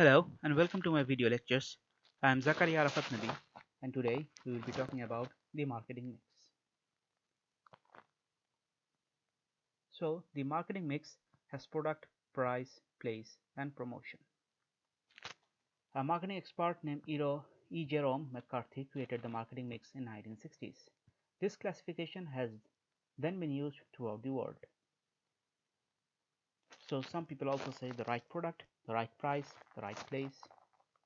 Hello and welcome to my video lectures. I am Zakaria Arafat Nabi and today we will be talking about the marketing mix. So the marketing mix has product, price, place and promotion. A marketing expert named E. Jerome McCarthy created the marketing mix in 1960s. This classification has then been used throughout the world. So some people also say the right product, the right price, the right place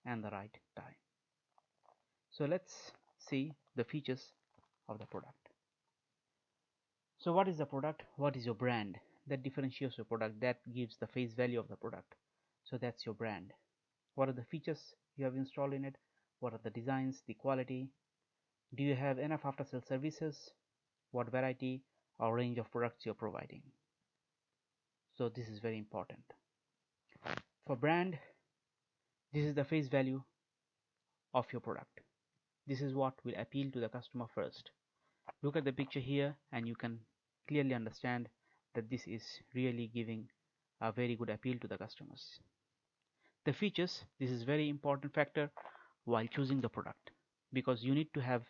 and the right time. So let's see the features of the product. So what is the product? What is your brand? That differentiates your product, that gives the face value of the product. So that's your brand. What are the features you have installed in it? What are the designs, the quality? Do you have enough after sale services? What variety or range of products you're providing? So this is very important. For brand, this is the face value of your product. This is what will appeal to the customer first. Look at the picture here and you can clearly understand that this is really giving a very good appeal to the customers. The features, this is very important factor while choosing the product because you need to have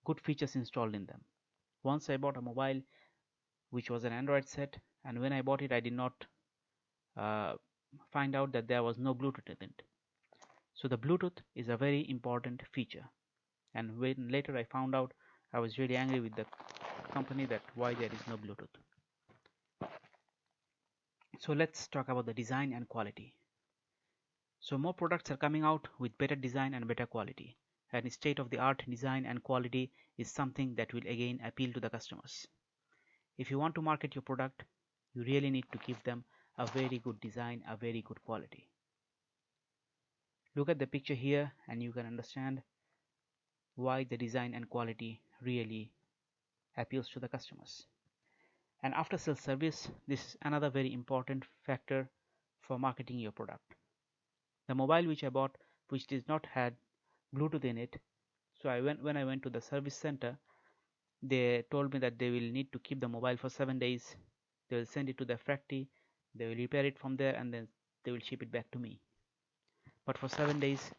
good features installed in them. Once I bought a mobile which was an Android set, and when I bought it I did not find out that there was no Bluetooth in it. So the Bluetooth is a very important feature, and when later I found out, I was really angry with the company that why there is no Bluetooth. So let's talk about the design and quality. So more products are coming out with better design and better quality, and state-of-the-art design and quality is something that will again appeal to the customers. If you want to market your product, you really need to give them a very good design, a very good quality. Look at the picture here and you can understand why the design and quality really appeals to the customers. And after sales service, this is another very important factor for marketing your product. The mobile which I bought, which did not had Bluetooth in it, so when I went to the service center, they told me that they will need to keep the mobile for 7 days. They will send it to the factory, they will repair it from there, and then they will ship it back to me. But for 7 days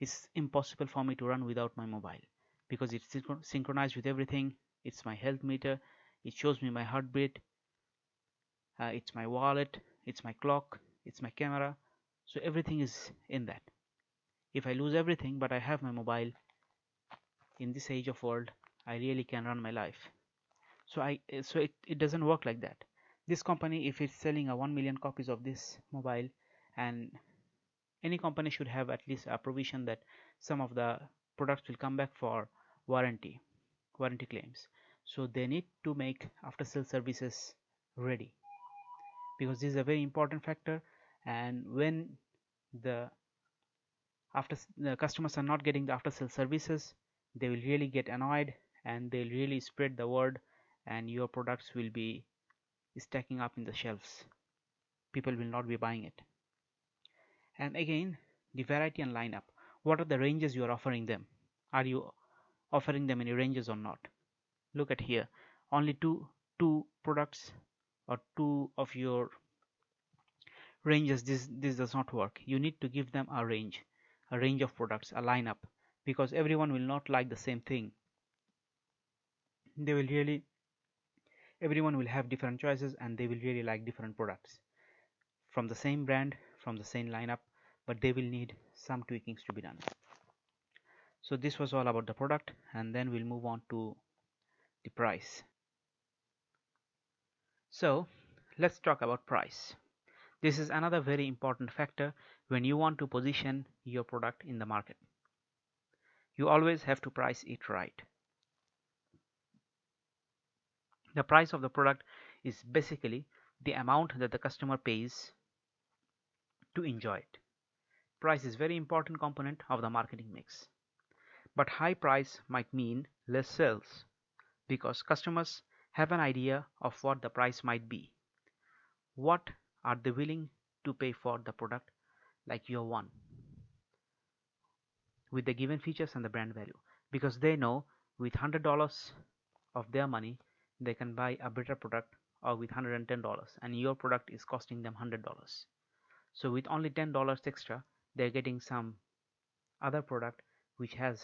it's impossible for me to run without my mobile because it's synchronized with everything. It's my health meter, it shows me my heartbeat, it's my wallet, it's my clock, it's my camera, so everything is in that. If I lose everything but I have my mobile, in this age of world I really can run my life. So it doesn't work like that. This company, if it's selling a 1 million copies of this mobile, and any company should have at least a provision that some of the products will come back for warranty claims, so they need to make after sale services ready because this is a very important factor. And when the customers are not getting the after sale services, they will really get annoyed and they'll really spread the word, and your products will be stacking up in the shelves. People will not be buying it. And again, the variety and lineup. What are the ranges you are offering them? Are you offering them any ranges or not? Look at here, only two products or two of your ranges. This does not work. You need to give them a range of products, a lineup, because everyone will not like the same thing. Everyone will have different choices and they will really like different products from the same brand, from the same lineup, but they will need some tweakings to be done. So this was all about the product, and then we'll move on to the price. So let's talk about price. This is another very important factor when you want to position your product in the market. You always have to price it right. The price of the product is basically the amount that the customer pays to enjoy it. Price is very important component of the marketing mix. But high price might mean less sales because customers have an idea of what the price might be. What are they willing to pay for the product like your one, with the given features and the brand value, because they know with $100 of their money they can buy a better product, or with $110 and your product is costing them $100. So with only $10 extra they're getting some other product which has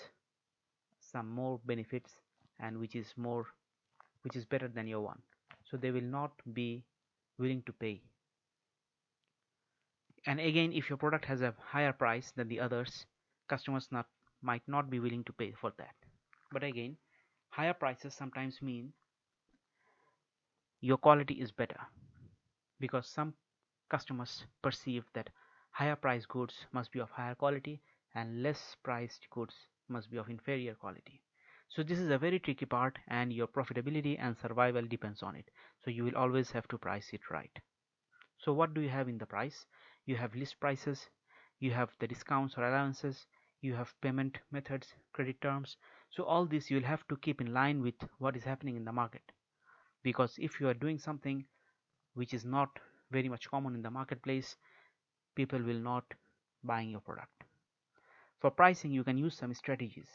some more benefits and which is better than your one, so they will not be willing to pay. And again, if your product has a higher price than the others, customers might not be willing to pay for that. But again, higher prices sometimes mean your quality is better, because some customers perceive that higher priced goods must be of higher quality and less priced goods must be of inferior quality. So this is a very tricky part, and your profitability and survival depends on it. So you will always have to price it right. So what do you have in the price? You have list prices, you have the discounts or allowances, you have payment methods, credit terms. So all this you will have to keep in line with what is happening in the market, because if you are doing something which is not very much common in the marketplace, people will not buying your product. For pricing, you can use some strategies.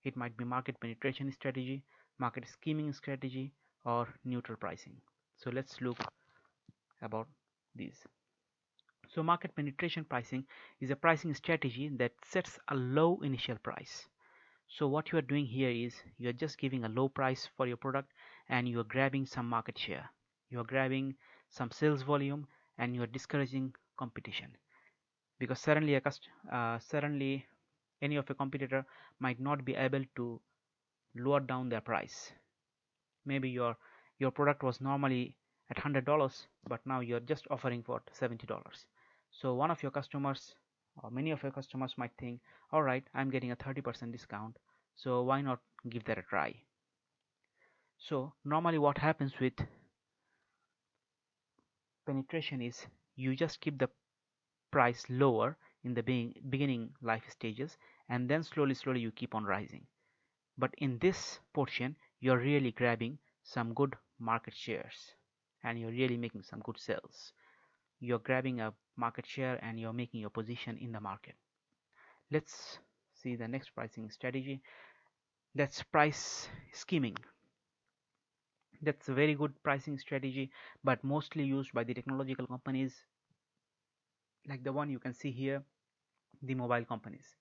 It might be market penetration strategy, market scheming strategy, or neutral pricing. So let's look about these. So market penetration pricing is a pricing strategy that sets a low initial price. So what you are doing here is you are just giving a low price for your product and you are grabbing some market share. You are grabbing some sales volume and you are discouraging competition, because suddenly any of your competitor might not be able to lower down their price. Maybe your product was normally at $100, but now you're just offering for $70. So one of your customers or many of your customers might think, all right, I'm getting a 30% discount, so why not give that a try. So normally what happens with penetration is you just keep the price lower in the beginning life stages, and then slowly you keep on rising. But in this portion, you're really grabbing some good market shares and you're really making some good sales. You're grabbing a market share and you're making your position in the market. Let's see the next pricing strategy. That's price scheming. That's a very good pricing strategy, but mostly used by the technological companies like the one you can see here, the mobile companies.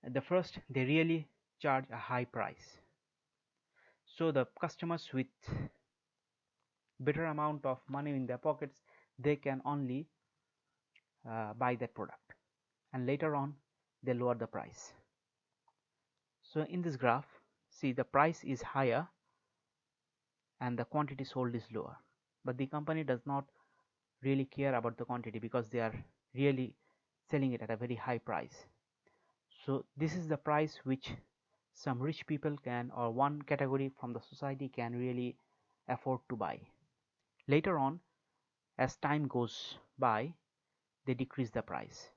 At the first, they really charge a high price, so the customers with better amount of money in their pockets, they can only buy that product, and later on they lower the price. So in this graph, see, the price is higher and the quantity sold is lower, but the company does not really care about the quantity because they are really selling it at a very high price. So this is the price which some rich people can, or one category from the society can really afford to buy. Later on, as time goes by, they decrease the price.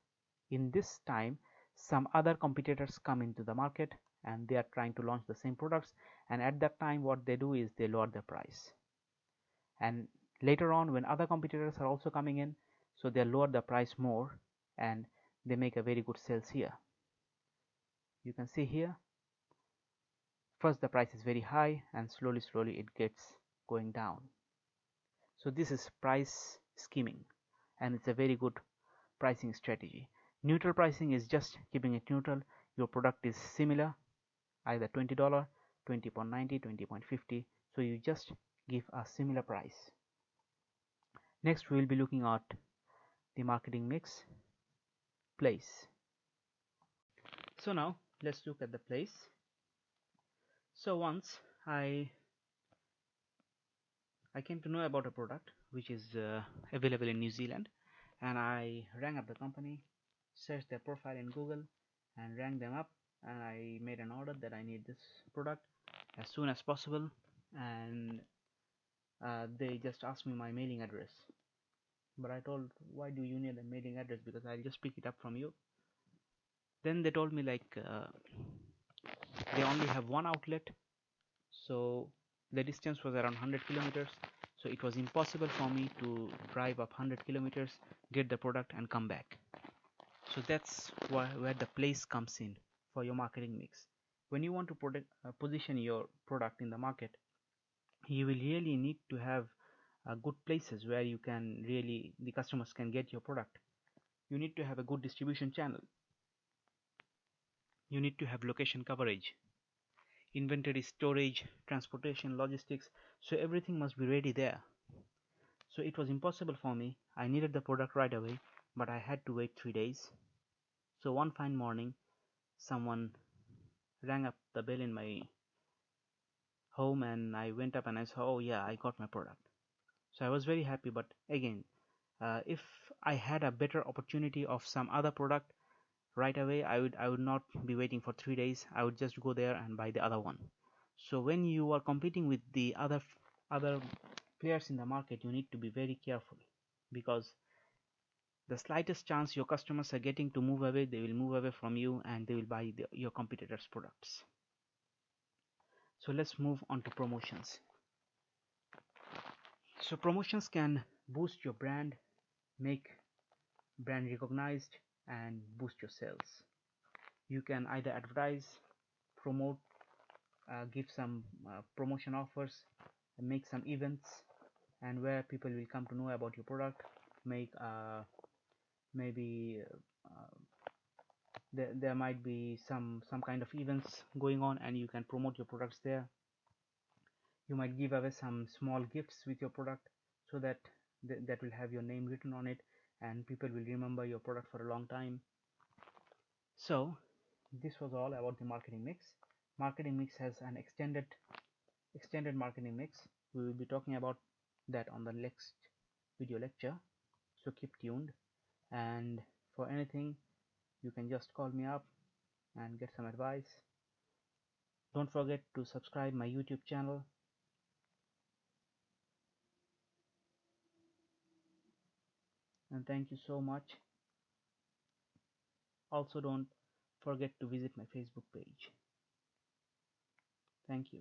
In this time, some other competitors come into the market and they are trying to launch the same products, and at that time what they do is they lower the price. And later on, when other competitors are also coming in, so they lower the price more and they make a very good sales here. You can see here, first the price is very high and slowly it gets going down. So this is price scheming, and it's a very good pricing strategy. Neutral pricing is just keeping it neutral. Your product is similar, either $20, $20.90, $20.50, so you just give a similar price. Next we will be looking at the marketing mix, place. So now let's look at the place. So once I came to know about a product which is available in New Zealand, and I rang up the company, searched their profile in Google and rang them up, and I made an order that I need this product as soon as possible, and they just asked me my mailing address. But I told, why do you need a mailing address, because I'll just pick it up from you. Then they told me like they only have one outlet, so the distance was around 100 kilometers, so it was impossible for me to drive up 100 kilometers, get the product and come back. So that's where the place comes in for your marketing mix. When you want to position your product in the market, you will really need to have good places where you can really, the customers can get your product. You need to have a good distribution channel. You need to have location coverage, inventory storage, transportation, logistics. So everything must be ready there. So it was impossible for me. I needed the product right away, but I had to wait 3 days. So one fine morning, someone rang up the bell in my home, and I went up and I saw, oh yeah, I got my product. So I was very happy. But again, if I had a better opportunity of some other product right away, I would not be waiting for 3 days. I would just go there and buy the other one. So when you are competing with the other players in the market, you need to be very careful, because the slightest chance your customers are getting to move away, they will move away from you and they will buy your competitors' products. So let's move on to promotions. So promotions can boost your brand, make brand recognized, and boost your sales. You can either advertise, promote, give some promotion offers, make some events, and where people will come to know about your product. Make maybe there might be some kind of events going on, and you can promote your products there. You might give away some small gifts with your product, so that that will have your name written on it, and people will remember your product for a long time. So this was all about the marketing mix. Marketing mix has an extended marketing mix. We will be talking about that on the next video lecture, so keep tuned. And for anything, you can just call me up and get some advice. Don't forget to subscribe my YouTube channel. And thank you so much. Also, don't forget to visit my Facebook page. Thank you.